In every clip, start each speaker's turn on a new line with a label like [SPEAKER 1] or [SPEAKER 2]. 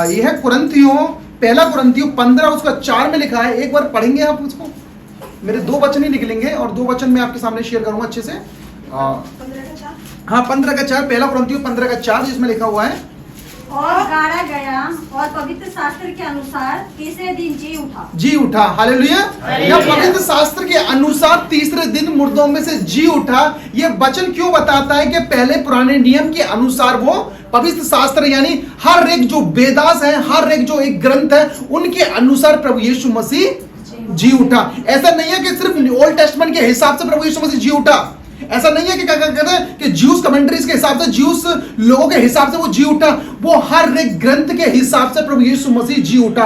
[SPEAKER 1] ये है कुरिन्थियों, पहला कुरिन्थियों 15 उसका 4 में लिखा है। एक बार पढ़ेंगे आप उसको। मेरे 2 वचन ही निकलेंगे और 2 वचन मैं आपके सामने शेयर करूंगा अच्छे से। 15 का 4, पहला कुरिन्थियों 15 का 4 जिसमें लिखा हुआ है,
[SPEAKER 2] और गाड़ा गया और पवित्र शास्त्र के अनुसार तीसरे दिन जी उठा।
[SPEAKER 1] हालेलुया। या पवित्र शास्त्र के अनुसार तीसरे दिन मुर्दों में से जी उठा। ये वचन क्यों बताता है कि पहले पुराने नियम के अनुसार वो पवित्र शास्त्र यानी हर एक जो वेदास है, हर एक जो एक ग्रंथ है, उनके अनुसार प्रभु यीशु मसीह जी उठा। ऐसा नहीं है कि सिर्फ ओल्ड टेस्टमेंट के हिसाब से प्रभु यीशु मसीह जी उठा। ऐसा नहीं है कि क्या कहते हैं कि ज्यूस कमेंट्रीज के हिसाब से, ज्यूस लोगों के हिसाब से वो जी उठा। वो हर एक ग्रंथ के हिसाब से प्रभु यीशु मसीह जी उठा।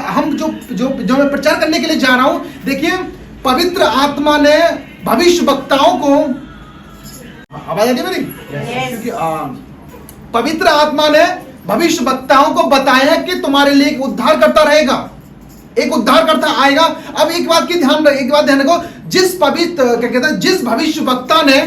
[SPEAKER 1] हम जो मैं प्रचार करने के लिए जा रहा हूं, देखिए पवित्र आत्मा ने भविष्य वक्ताओं को, आवाज आती है मेरी? क्योंकि पवित्र आत्मा ने भविष्य वक्ताओं को बताया कि तुम्हारे लिए एक उद्धार करता रहेगा, एक उद्धार करता आएगा। अब एक बात ध्यान रखो, जिस भविष्य वक्ता ने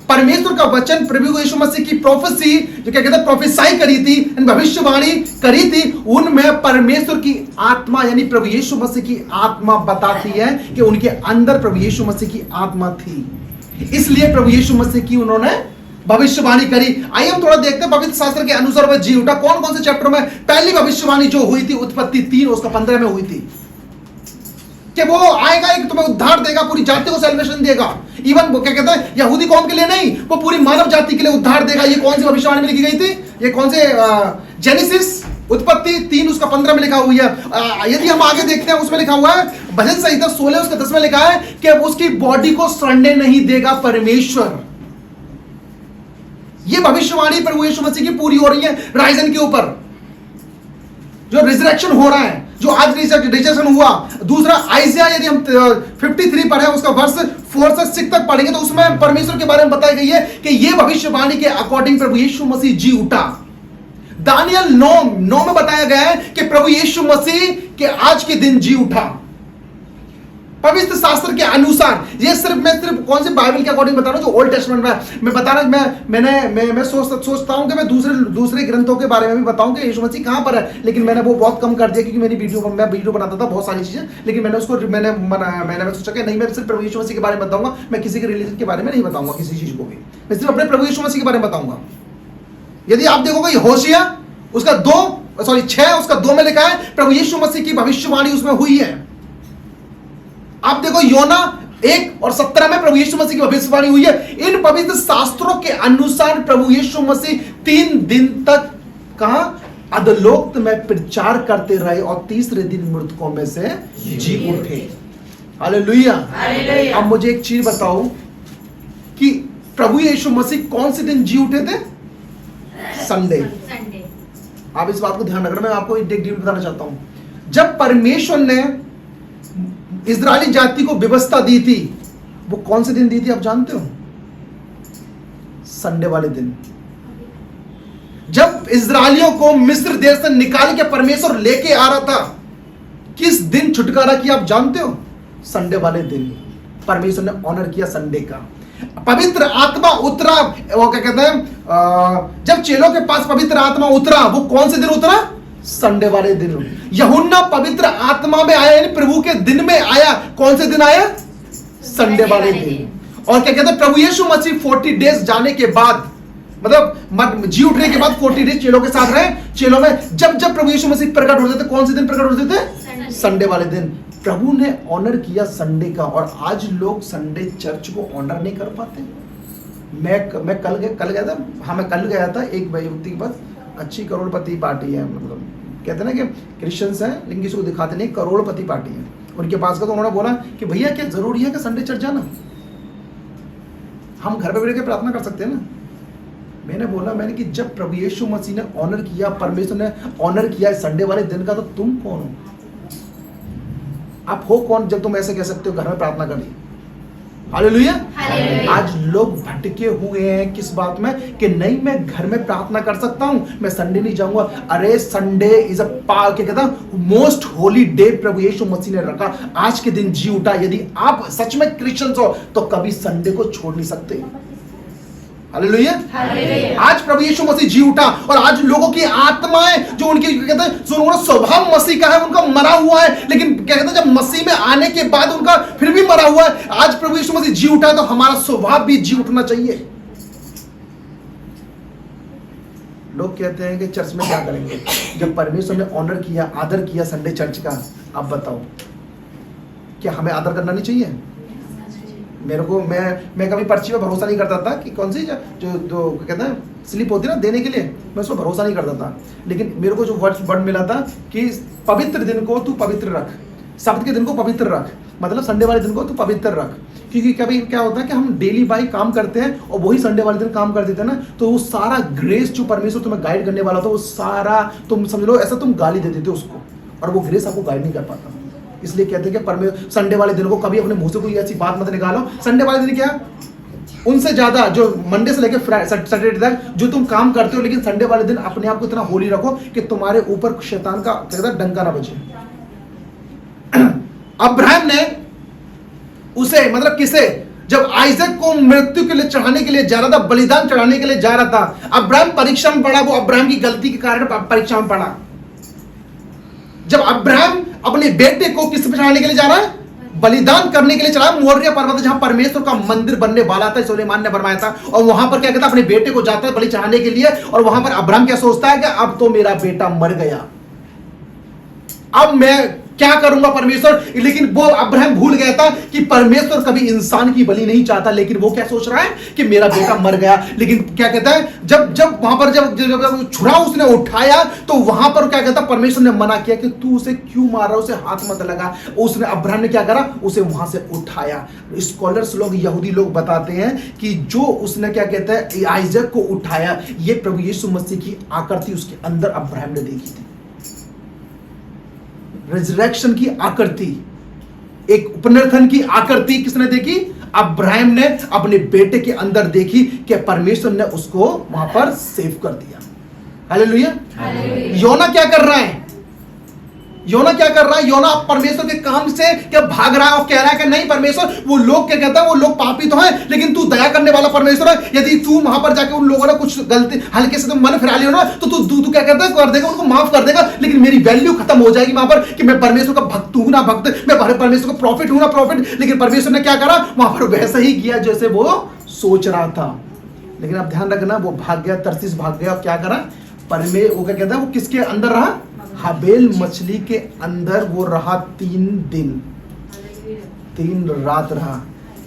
[SPEAKER 1] परमेश्वर का वचन प्रभु यीशु मसीह की प्रोफेसी जो क्या कहते हैं प्रोफेसाई करी थी, भविष्यवाणी करी थी, उनमें परमेश्वर की आत्मा यानी प्रभु यीशु मसीह की आत्मा बताती है कि उनके अंदर प्रभु यीशु मसीह की आत्मा थी। इसलिए प्रभु यीशु मसीह की उन्होंने भविष्यवाणी करी। आइए हम थोड़ा देखते हैं पवित्र शास्त्र के अनुसार वह जी उठा। कौन कौन से चैप्टर में? पहली भविष्यवाणी जो हुई थी उत्पत्ति 3 उसका 15 में हुई थी कि वो आएगा, एक तुम्हें उद्धार देगा, पूरी जाति को सेलिब्रेशन देगा। इवन वो क्या कहते हैं यहूदी कौम के लिए नहीं, वो पूरी मानव जाति के लिए उद्धार देगा। ये कौन सी भविष्यवाणी में लिखी गई थी? ये कौन से जेनेसिस उत्पत्ति 3 उसका 15 में लिखा हुई है। यदि हम आगे देखते हैं उसमें लिखा हुआ है भजन संहिता 16 उसका 10 में लिखा है कि उसकी बॉडी को सड़ने नहीं देगा परमेश्वर। ये भविष्यवाणी प्रभु यीशु मसीह की पूरी हो रही है राइजन के ऊपर, जो रिजरेक्शन हो रहा है, जो आज रिजरेक्शन हुआ। दूसरा आइजिया यदि हम 53 पढ़े उसका वर्ष 4 से 6 तक पढ़ेंगे तो उसमें परमेश्वर के बारे में बताई गई है कि ये भविष्यवाणी के अकॉर्डिंग प्रभु यीशु मसीह जी उठा। दानियल 9 में बताया गया है कि प्रभु यीशु मसीह के आज के दिन जी उठा पवित्र शास्त्र के अनुसार। ये मैं कौन से बाइबल के अकॉर्डिंग बता रहा हूं, जो ओल्ड टेस्टमेंट में मैं बता रहा हूं। मैं सोचता हूं कि मैं दूसरे ग्रंथों के बारे में भी बताऊं कि यीशु मसीह कहां पर है, लेकिन मैंने वो बहुत कम कर दिया क्योंकि मैं वीडियो बनाता था बहुत सारी चीजें, लेकिन मैंने सोचा कि नहीं, मैं सिर्फ प्रभु यीशु मसीह के बारे में बताऊंगा, मैं किसी के रिलीजन के बारे में नहीं बताऊंगा, किसी चीज को भी मैं सिर्फ अपने प्रभु यीशु मसीह के बारे में बताऊंगा। यदि आप देखोगे होशिया उसका 6 उसका 2 में लिखा है प्रभु यीशु मसीह की भविष्यवाणी उसमें हुई है। आप देखो योना 1 और 17 में प्रभु यीशु मसीह की भविष्यवाणी हुई है। इन पवित्र शास्त्रों के अनुसार प्रभु यीशु मसीह 3 दिन तक कहा अधोलोक में प्रचार करते रहे और तीसरे दिन मृतकों में से जी उठे। हालेलुया। अब मुझे एक चीज बताओ कि प्रभु यीशु मसीह कौन से दिन जी उठे थे? संडे। आप इस बात को ध्यान रखना, मैं आपको एक डीप बताना चाहता हूं। जब परमेश्वर ने इजरायली जाति को व्यवस्था दी थी, वो कौन से दिन दी थी आप जानते हो? संडे वाले दिन। जब इजरायलियों को मिस्र देश से निकाल के परमेश्वर लेके आ रहा था, किस दिन छुटकारा किया आप जानते हो? संडे वाले दिन परमेश्वर ने ऑनर किया संडे का। पवित्र आत्मा उतरा, वो क्या कहते हैं, जब चेलों के पास पवित्र आत्मा उतरा, वो कौन से दिन उतरा? संडे वाले दिन। यूहन्ना पवित्र आत्मा में आया यानी प्रभु के दिन में आया। कौन से दिन आया? संडे वाले दिन। और क्या कहते हैं प्रभु यीशु मसीह 40 डेज जाने के बाद, मतलब जी उठने के बाद 40 डेज चेलों के साथ रहे। चेलों में जब प्रभु यीशु मसीह प्रकट होते थे, कौन से दिन प्रकट होते थे? संडे वाले दिन। प्रभु ने ऑनर किया संडे का, और आज लोग संडे चर्च को ऑनर नहीं कर पाते। मैं कल गया था। हाँ, मैं कल गया था एक व्यक्ति के पास, अच्छी करोड़पति पार्टी है, मतलब कहते हैं ना कि क्रिश्चियंस हैं लेकिन किसी को दिखाते नहीं, करोड़पति पार्टी है उनके पास का। तो उन्होंने बोला कि भैया क्या जरूरी है कि संडे चर्च जाना? हम घर पे बैठ के प्रार्थना कर सकते हैं ना। मैंने कि जब प्रभु यीशु मसीह ने ऑनर किया, परमेश्वर ने ऑनर किया संडे वाले दिन का, तो तुम कौन हो? आप हो कौन जब तुम ऐसे कह सकते हो घर में प्रार्थना कर ली? हालेलुया। आज लोग भटके हुए हैं किस बात में कि नहीं मैं घर में प्रार्थना कर सकता हूं, मैं संडे नहीं जाऊंगा। अरे संडे इज क्या कहता मोस्ट होली डे प्रभु यीशु मसीह ने रखा, आज के दिन जी उठा। यदि आप सच में क्रिश्चियंस हो तो कभी संडे को छोड़ नहीं सकते। हालेलुया। आज प्रभु यीशु मसीह जी उठा और आज लोगों की आत्माएं जो उनकी कहते हैं जो उनका स्वभाव मसीह का है उनका मरा हुआ है, लेकिन क्या कहते हैं जब मसीह में आने के बाद उनका फिर भी मरा हुआ है। आज प्रभु यीशु मसीह जी उठा तो हमारा स्वभाव भी जी उठना चाहिए। लोग कहते हैं कि चर्च में क्या करेंगे जब परमेश्वर ने ऑनर किया, आदर किया संडे चर्च का। आप बताओ क्या हमें आदर करना नहीं चाहिए? मेरे को मैं कभी पर्ची पे भरोसा नहीं करता था कि कौन सी जो कहते हैं स्लिप होती है ना देने के लिए, मैं उसको भरोसा नहीं करता था। लेकिन मेरे को जो वर्ड मिला था कि पवित्र दिन को तू पवित्र रख, सब्त के दिन को पवित्र रख, मतलब संडे वाले दिन को तू पवित्र रख। क्योंकि कभी क्या होता है कि हम डेली बाई काम करते हैं और वही संडे वाले दिन काम कर देते हैं ना, तो वो सारा ग्रेस जो परमेश्वर तुम्हें गाइड करने वाला था वो सारा तुम समझ लो ऐसा तुम गाली दे देते उसको, और वो ग्रेस आपको गाइड नहीं कर पाता। इसलिए कहते हैं कि परमेश्वर संडे वाले दिन को कभी अपने मुंह से कोई ऐसी बात मत निकालो। संडे वाले दिन क्या उनसे ज्यादा जो मंडे से लेकर सैटरडे तक जो तुम काम करते हो, लेकिन संडे वाले दिन अपने आप को इतना होली रखो कि तुम्हारे ऊपर शैतान का डंका ना बजे। अब्राहम ने उसे मतलब किसे जब आइजक को मृत्यु के लिए चढ़ाने के लिए जा रहा था, बलिदान चढ़ाने के लिए जा रहा था, अब्राहम परीक्षा में पड़ा। वो अब्राहम की गलती के कारण परीक्षा में पड़ा। जब अब्राहम अपने बेटे को किस पे चढ़ाने के लिए जा रहा है? बलिदान करने के लिए चला। मोरिया पर्वत जहां परमेश्वर का मंदिर बनने वाला था, सुलेमान ने बनवाया था, और वहां पर क्या कहता अपने बेटे को जाता है बलि चढ़ाने के लिए, और वहां पर अब्राहम क्या सोचता है कि अब तो मेरा बेटा मर गया, अब मैं क्या करूंगा परमेश्वर। लेकिन वो अब्राहम भूल गया था कि परमेश्वर कभी इंसान की बलि नहीं चाहता, लेकिन वो क्या सोच रहा है कि मेरा बेटा मर गया। लेकिन क्या कहता है जब वहां पर जब छुरा उसने उठाया तो वहां पर क्या कहता परमेश्वर ने मना किया कि तू उसे क्यों मार रहा, उसे हाथ मत लगा। उसने अब्राहम ने क्या करा, उसे वहां से उठाया। स्कॉलर्स लोग यहूदी लोग बताते हैं कि जो उसने क्या कहता है आइजक को उठाया, ये प्रभु यीशु मसीह की आकृति उसके अंदर अब्राहम ने देखी थी। रिजरेक्शन की आकृति, एक पुनरुत्थान की आकृति किसने देखी? अब्राहम ने अपने बेटे के अंदर देखी कि परमेश्वर ने उसको वहां पर सेव कर दिया। हालेलुया। योना क्या कर रहा है? योना क्या कर रहा है? योना परमेश्वर के काम से क्या भाग रहा है और कह रहा है कि नहीं परमेश्वर, वो लोग क्या कहता है, वो लोग पापी तो हैं, लेकिन तू दया करने वाला परमेश्वर है। यदि तू वहां पर जाके उन लोगों ने कुछ गलती हल्के से तुम मन फिरा लियो ना, तो तू क्या कहता है कर देगा, उनको माफ कर देगा। लेकिन मेरी वैल्यू खत्म हो जाएगी वहां पर कि मैं परमेश्वर का भक्त हूं ना भक्त, मैं परमेश्वर का प्रॉफिट हूं ना प्रॉफिट। लेकिन परमेश्वर ने क्या करा, वहां पर वैसा ही किया जैसे वो सोच रहा था। लेकिन अब ध्यान रखना, वो भाग गया, तरसीस भाग गया। क्या करा वो क्या कहता है, वो किसके अंदर रहा? हबेल मछली के अंदर वो रहा 3 दिन 3 रात रहा।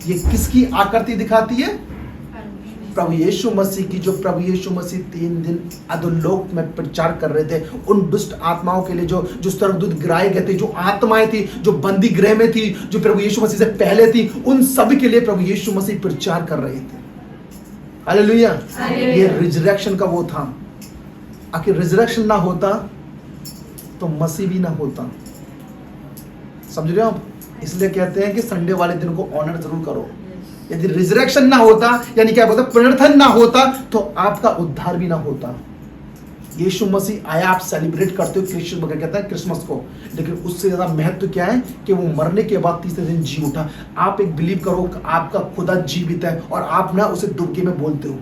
[SPEAKER 1] ये किसकी आकृति दिखाती है? प्रभु यीशु मसीह की। जो प्रभु यीशु मसीह 3 दिन अधोलोक में प्रचार कर रहे थे उन दुष्ट आत्माओं के लिए, जो स्वर्गदूत गिराए गए थे, जो आत्माएं थी जो बंदी गृह में थी, जो प्रभु यीशु मसीह से पहले थी, उन सब के लिए प्रभु यीशु मसीह प्रचार कर रहे थे। हालेलुया। ये रिजरेक्शन का वो था। आखिर रिजरेक्शन ना होता तो मसीह भी ना होता। समझ रहे हो आप? इसलिए कहते हैं कि संडे वाले दिन को ऑनर जरूर करो। यदि रिजरेक्शन ना होता, यानी क्या बोलते, पुनरुत्थान ना होता, तो आपका उद्धार भी ना होता। यीशु मसीह आया, आप सेलिब्रेट करते हो क्रिश्चियन वगैरह कहता है क्रिसमस को, लेकिन उससे ज्यादा महत्व क्या है कि वो मरने के बाद तीसरे दिन जी उठा। आप एक बिलीव करो आपका खुदा जीवित है, और आप ना उसे दुर्गे में बोलते हो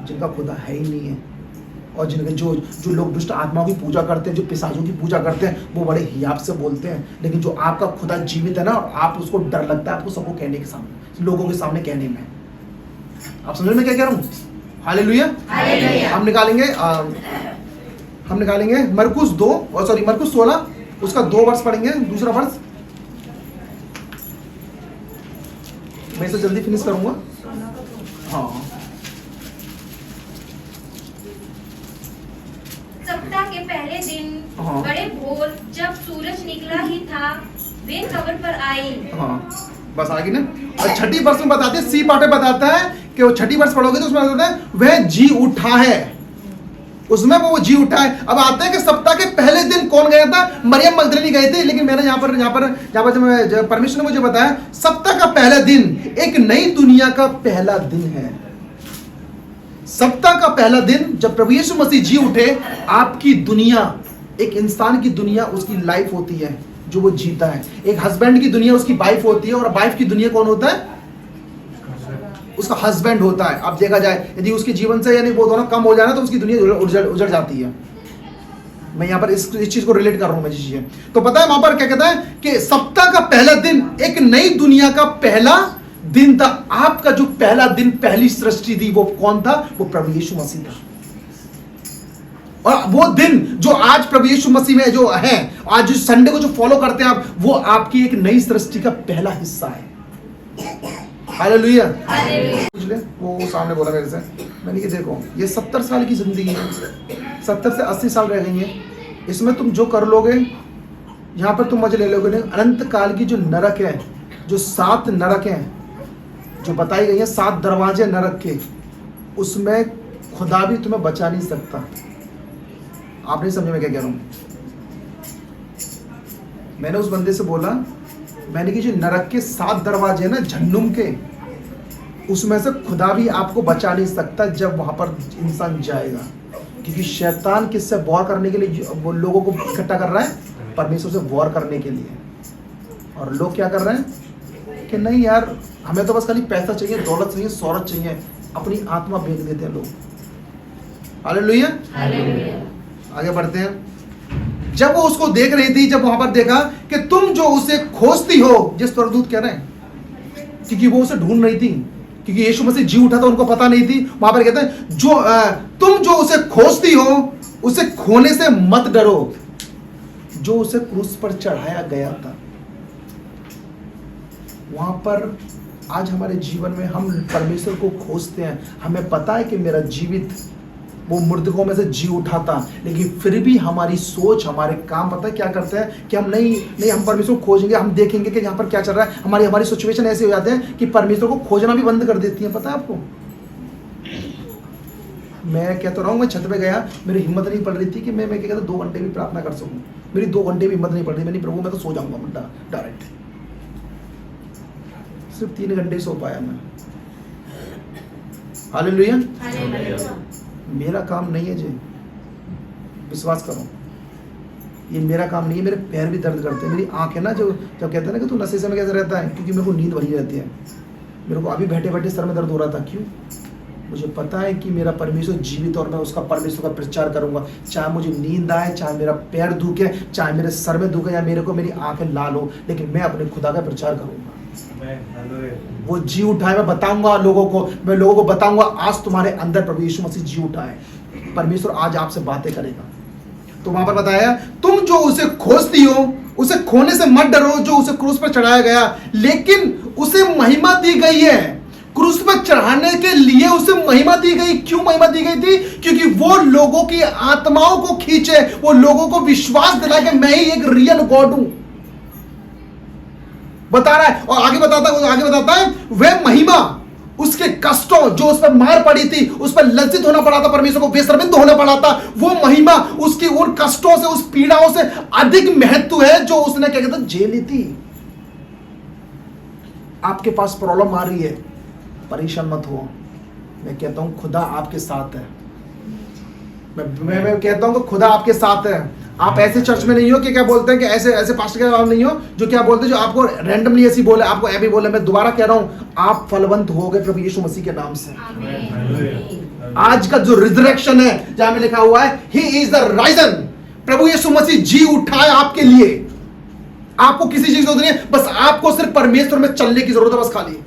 [SPEAKER 1] जिनका खुदा है ही नहीं है, और जिनके जो लोग दुष्ट आत्माओं की पूजा करते हैं, जो पिशाचों की पूजा करते हैं, वो बड़े हियाब से बोलते हैं। लेकिन जो आपका खुदा जीवित है ना, आप उसको डर लगता है आपको सबको कहने के सामने, लोगों के सामने कहने में। आप समझ में क्या कह रहा हूँ? हालेलुया। हम निकालेंगे मरकुस 16 उसका 2 वर्ष पढ़ेंगे। दूसरा वर्ष मैं इसे जल्दी फिनिश करूंगा। हाँ,
[SPEAKER 3] सप्ताह के पहले दिन बड़े भोर जब सूरज निकला ही था, वे कब्र पर आई।
[SPEAKER 1] हाँ, बस आगे ना। और छठी वर्ष में बताते हैं, सी पार्ट में बताता है कि वो छठी वर्ष पढ़ोगे तो उसमें बताता है वह जी उठा है, उसमें वो जी उठा है। अब आते हैं कि सप्ताह के पहले दिन कौन गया था? मरियम मगदलिनी गए थे। लेकिन मैंने यहाँ पर जब परमेश्वर ने मुझे बताया सप्ताह का पहला दिन एक नई दुनिया का पहला दिन है। सप्ताह का पहला दिन जब प्रभु यीशु मसीह जी उठे, आपकी दुनिया, एक इंसान की दुनिया उसकी लाइफ होती है जो वो जीता है। एक हस्बैंड की दुनिया उसकी वाइफ होती है, और वाइफ की दुनिया कौन होता है? उसका हस्बैंड होता है। अब देखा जाए यदि उसके जीवन से यानी वो दोनों कम हो जाए ना तो उसकी दुनिया उजड़ जाती है। मैं यहाँ पर इस चीज को रिलेट कर रहा हूँ मैं चीजें। तो पता है वहां पर क्या कहता है कि सप्ताह का पहला दिन एक नई दुनिया का पहला दिन था। आपका जो पहला दिन, पहली सृष्टि थी, वो कौन था? वो प्रभु यीशु मसीह था। और वो दिन जो आज प्रभु यीशु मसीह में जो है, आज जो संडे को जो फॉलो करते हैं आप, वो आपकी एक नई सृष्टि का पहला हिस्सा है। हालेलुया। पूछ ले, वो सामने बोला मेरे से, मैंने कि देखो ये 70 साल की जिंदगी है, 70 से 80 साल रह गई है, इसमें तुम जो कर लोगे यहाँ पर तुम मजे ले लोगे नहीं। अनंत काल की जो नरक है, जो 7 नरक हैं जो बताई गई है, 7 दरवाजे नरक के, उसमें खुदा भी तुम्हें बचा नहीं सकता। आप नहीं समझे मैं क्या कह रहा हूं? मैंने उस बंदे से बोला, मैंने कि जो नरक के 7 दरवाजे हैं ना जहन्नुम के, उसमें से खुदा भी आपको बचा नहीं सकता जब वहां पर इंसान जाएगा। क्योंकि शैतान किससे वॉर करने के लिए वो लोगों को इकट्ठा कर रहा है? परमेश्वर से वॉर करने के लिए। और लोग क्या कर रहे हैं कि नहीं यार, हमें तो बस खाली पैसा चाहिए, दौलत चाहिए, शौहरत चाहिए, अपनी आत्मा बेच देते हैं लोग। हालेलुया। आगे बढ़ते हैं। जब वो उसको देख रही थी, जब वहां पर देखा कि तुम जो उसे खोजती हो, जिस स्वर्गदूत कह रहे हैं, क्योंकि वो उसे ढूंढ रही थी, क्योंकि यीशु मसीह जी उठा था, उनको पता नहीं थी। वहां पर कहते हैं जो तुम जो उसे खोजती हो, उसे खोने से मत डरो, जो उसे क्रूस पर चढ़ाया गया था। वहां पर आज हमारे जीवन में हम परमेश्वर को खोजते हैं, हमें पता है कि मेरा जीवित वो मुर्दों में से जी उठा था, लेकिन फिर भी हमारी सोच, हमारे काम पता है क्या करते हैं कि हम नहीं हम परमेश्वर को खोजेंगे, हम देखेंगे कि यहाँ पर क्या चल रहा है। हमारी सिचुएशन ऐसे हो जाते हैं कि परमेश्वर को खोजना भी बंद कर देती है। पता है आपको, मैं कहता रहा हूँ, मैं छत पे गया, मेरी हिम्मत नहीं पड़ रही थी कि मैं क्या कहता 2 घंटे भी प्रार्थना कर सकूँ। मेरी 2 घंटे भी हिम्मत नहीं पड़ रही। मैंने प्रभु मैं तो सो जाऊंगा डायरेक्ट, सिर्फ 3 घंटे सो पाया मैं। हालेलुया। मेरा काम नहीं है जी, विश्वास करो, ये मेरा काम नहीं है। मेरे पैर भी दर्द करते हैं, मेरी आंख है ना, जो कहते हैं ना कि तू नशे से में कैसे रहता है, क्योंकि मेरे को नींद भरी रहती है। मेरे को अभी बैठे बैठे सर में दर्द हो रहा था। क्यों? मुझे पता है कि मेरा परमेश्वर जीवित, और मैं उसका परमेश्वर का प्रचार करूंगा, चाहे मुझे नींद आए, चाहे मेरा पैर दुखे, चाहे मेरे सर में दुखे, या मेरे को मेरी आंखें लाल हो, लेकिन मैं अपने खुदा का प्रचार करूंगा। वो जी उठा है, मैं बताऊंगा लोगों को, मैं लोगों को बताऊंगा आज तुम्हारे अंदर प्रभु यीशु मसीह जी उठा है। परमेश्वर आज आपसे बातें करेगा। तो वहां पर बताया, तुम जो उसे खोजती हो, उसे खोने से मत डरो, जो उसे क्रूस पर चढ़ाया गया, लेकिन उसे महिमा दी गई है। क्रूस पर चढ़ाने के लिए उसे महिमा दी गई। क्यों महिमा दी गई थी? क्योंकि वो लोगों की आत्माओं को खींचे, वो लोगों को विश्वास दिलाए कि मैं ही एक रियल गॉड हूं। बता रहा है, और आगे बताता है वह महिमा उसके कष्टों, जो उस पर मार पड़ी थी, उस पर लज्जित होना पड़ा था, परमेश्वर को बेशर्मिंद होना पड़ा था, वो महिमा उसकी उन कष्टों से, उस पीड़ाओं से अधिक महत्व है जो उसने क्या कहता झेली थी। आपके पास प्रॉब्लम आ रही है, परेशान मत हो। मैं कहता हूं खुदा आपके साथ है। मैं कहता हूं कि खुदा आपके साथ है। आप ऐसे चर्च में नहीं हो कि क्या बोलते हैं कि ऐसे पास्टर के नाम नहीं हो जो क्या बोलते हैं, जो आपको रैंडमली ऐसी बोले, आपको ऐसे बोले। मैं दोबारा कह रहा हूं, आप फलवंत हो गए प्रभु यीशु मसीह के नाम से। आज का जो रिजरेक्शन है, जहां में लिखा हुआ है ही इज द राइजन, प्रभु यीशु मसीह जी उठा है आपके लिए। आपको किसी चीज की जरूरत नहीं है, बस आपको सिर्फ परमेश्वर में चलने की जरूरत है, बस खाली।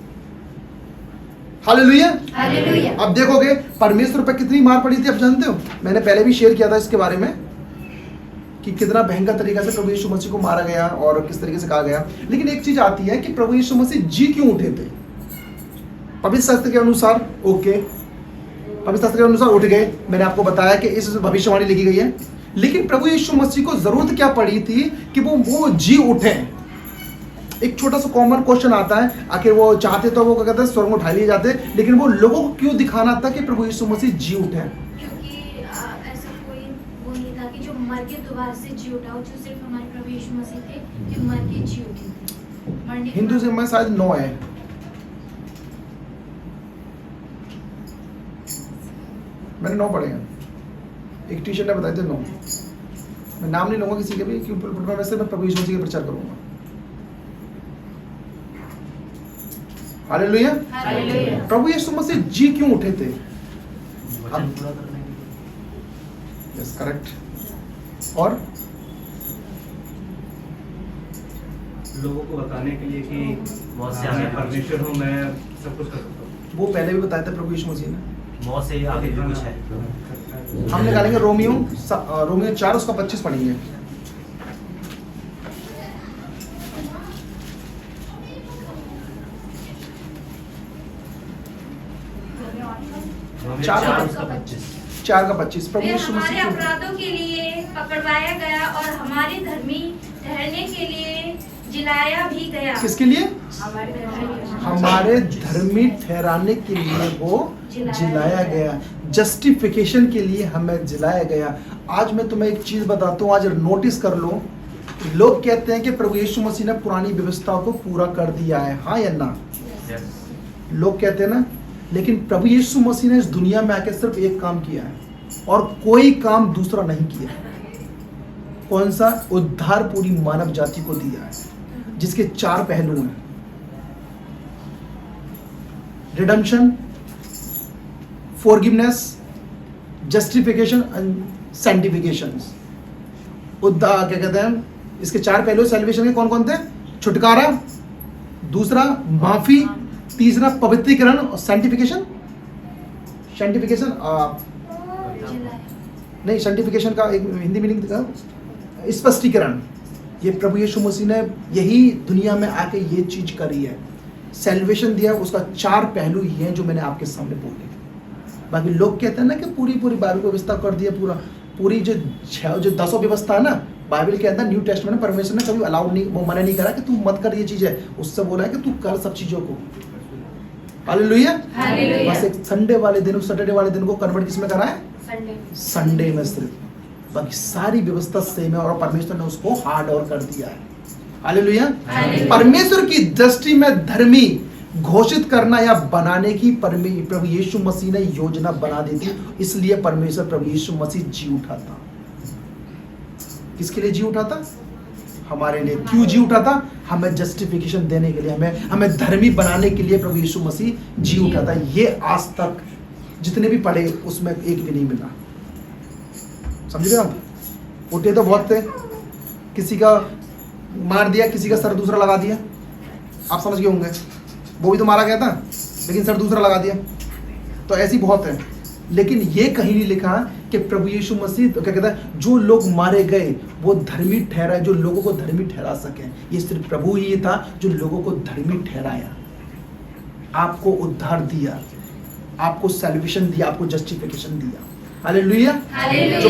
[SPEAKER 1] हालेलुया। अब देखोगे परमेश्वर पर कितनी मार पड़ी थी, आप जानते हो। मैंने पहले भी शेयर किया था इसके बारे में कि कितना भयंकर तरीके से प्रभु यीशु मसीह को मारा गया और किस तरीके से कहा गया। लेकिन एक चीज आती है कि प्रभु यीशु मसीह जी क्यों उठे थे? पवित्र शास्त्र के अनुसार, ओके, पवित्र शास्त्र के अनुसार उठ गए। मैंने आपको बताया कि इस भविष्यवाणी लिखी गई है। लेकिन प्रभु यीशु मसीह को जरूरत क्या पड़ी थी कि वो जी उठे? एक छोटा सा कॉमन क्वेश्चन आता है, आखिर वो चाहते तो वो क्या कहते हैं स्वर्ग में उठा लिए जाते, लेकिन वो लोगों को क्यों दिखाना था कि प्रभु यीशु मसीह जी उठे?
[SPEAKER 3] क्योंकि ऐसा कोई वो नहीं था कि जो मर के दोबारा से जी उठा, जो सिर्फ हमारे प्रभु यीशु मसीह थे कि मर के जी उठे थे।
[SPEAKER 1] हिंदुइज्म में शायद 9 है। मैंने 9 पढ़े हैं, एक टीचर ने बताए थे 9। मैं नाम नहीं लूंगा किसी के भी, क्योंकि वैसे मैं प्रभु यीशु मसीह का प्रचार करूंगा। हालेलुया।
[SPEAKER 3] हालेलुया।
[SPEAKER 1] प्रभु यीशु मसीह जी क्यों उठे थे?
[SPEAKER 4] वचन पूरा करने के लिए।
[SPEAKER 1] Yes correct. और
[SPEAKER 5] लोगों को बताने के लिए कि
[SPEAKER 4] मौत से
[SPEAKER 5] मैं
[SPEAKER 4] आगे
[SPEAKER 5] परमेश्वर हूँ, मैं सब कुछ कर सकता हूँ।
[SPEAKER 1] वो पहले भी बताया था प्रभु यीशु मसीह ने।
[SPEAKER 4] मौत से आगे भी कुछ है।
[SPEAKER 1] हम निकालेंगे रोमियो 4 उसका 25 पढ़ेंगे।
[SPEAKER 4] रोमियो
[SPEAKER 1] चार
[SPEAKER 4] 4
[SPEAKER 3] उसका
[SPEAKER 4] उसका
[SPEAKER 3] 25।
[SPEAKER 1] 4 का 25 प्रभु
[SPEAKER 3] वे
[SPEAKER 1] यीशु
[SPEAKER 3] हमारे
[SPEAKER 1] मसीह क्यों?
[SPEAKER 3] अपराधों के लिए पकड़वाया गया और हमारे धर्मी ठहरने के लिए जिलाया भी गया।
[SPEAKER 1] किसके लिए?
[SPEAKER 3] हमारे धर्मी
[SPEAKER 1] हमारे धर्मी ठहराने के लिए वो जिलाया गया, जस्टिफिकेशन के लिए हमें जिलाया गया। आज मैं तुम्हें एक चीज बताता हूँ, आज नोटिस कर लो। लोग कहते हैं कि प्रभु यीशु मसीह ने पुरानी व्यवस्था को पूरा कर दिया है, हाँ या ना?
[SPEAKER 4] Yes.
[SPEAKER 1] लोग कहते हैं ना, लेकिन प्रभु यीशु मसीह ने इस दुनिया में आके सिर्फ एक काम किया है और कोई काम दूसरा नहीं किया। कौन सा? उद्धार पूरी मानव जाति को दिया है, जिसके 4 पहलू हैं। Redemption, forgiveness, justification and sanctification. उद्धार क्या कहते हैं? इसके 4 पहलू सैल्वेशन के कौन कौन थे? छुटकारा, दूसरा माफी, तीसरा पवित्रीकरण और सैंक्टिफिकेशन। सैंक्टिफिकेशन
[SPEAKER 3] जिलाया।
[SPEAKER 1] नहीं, सैंक्टिफिकेशन का एक हिंदी मीनिंग था स्पष्टीकरण। ये प्रभु यीशु मसीह ने यही दुनिया में आके ये चीज करी है, सैल्वेशन दिया। उसका 4 पहलू ये हैं जो मैंने आपके सामने बोले। बाकी लोग कहते हैं ना कि पूरी बाइबल को व्यवस्था कर दिया, पूरी जो 10 व्यवस्था है ना बाइबल के अंदर, न्यू टेस्टमेंट में परमेश्वर ने कभी अलाउड नहीं, वो मना नहीं करा कि तू मत कर ये चीज है। उससे बोला है कि तू कर सब चीजों को। हालेलुया।
[SPEAKER 3] हालेलुया।
[SPEAKER 1] बस एक संडे वाले दिन, सैटरडे वाले दिन को कन्वर्ट किसमें करा है?
[SPEAKER 3] संडे।
[SPEAKER 1] संडे में सिर्फ। बाकी सारी व्यवस्था सेम है और परमेश्वर ने उसको हार्ड और कर दिया है। हालेलुया।
[SPEAKER 3] हालेलुया।
[SPEAKER 1] परमेश्वर की दृष्टि में धर्मी घोषित करना या बनाने की प्रभु यीशु मसीह ने योजना बना दी थी। इसलिए परमेश्वर प्रभु यीशु मसीह जी उठा था। किसके लिए जी उठा था? हमारे लिए। क्यों जी उठा था? हमें जस्टिफिकेशन देने के लिए, हमें धर्मी बनाने के लिए प्रभु यीशु मसीह जी उठा था। ये आज तक जितने भी पढ़े उसमें एक भी नहीं मिला। समझ गए आप? उठे तो बहुत थे, किसी का मार दिया, किसी का सर दूसरा लगा दिया, आप समझ गए होंगे। वो भी तो मारा गया था लेकिन सर दूसरा लगा दिया। तो ऐसी बहुत है, लेकिन ये कहीं नहीं लिखा कि प्रभु यीशु मसीह तो क्या कहता है, जो लोग मारे गए वो धर्मी ठहराए, जो लोगों को धर्मी ठहरा सके। ये सिर्फ प्रभु ही था जो लोगों को धर्मी ठहराया, आपको उद्धार दिया, आपको सैल्वेशन दिया, आपको जस्टिफिकेशन दिया। हालेलुया।
[SPEAKER 3] हालेलुया।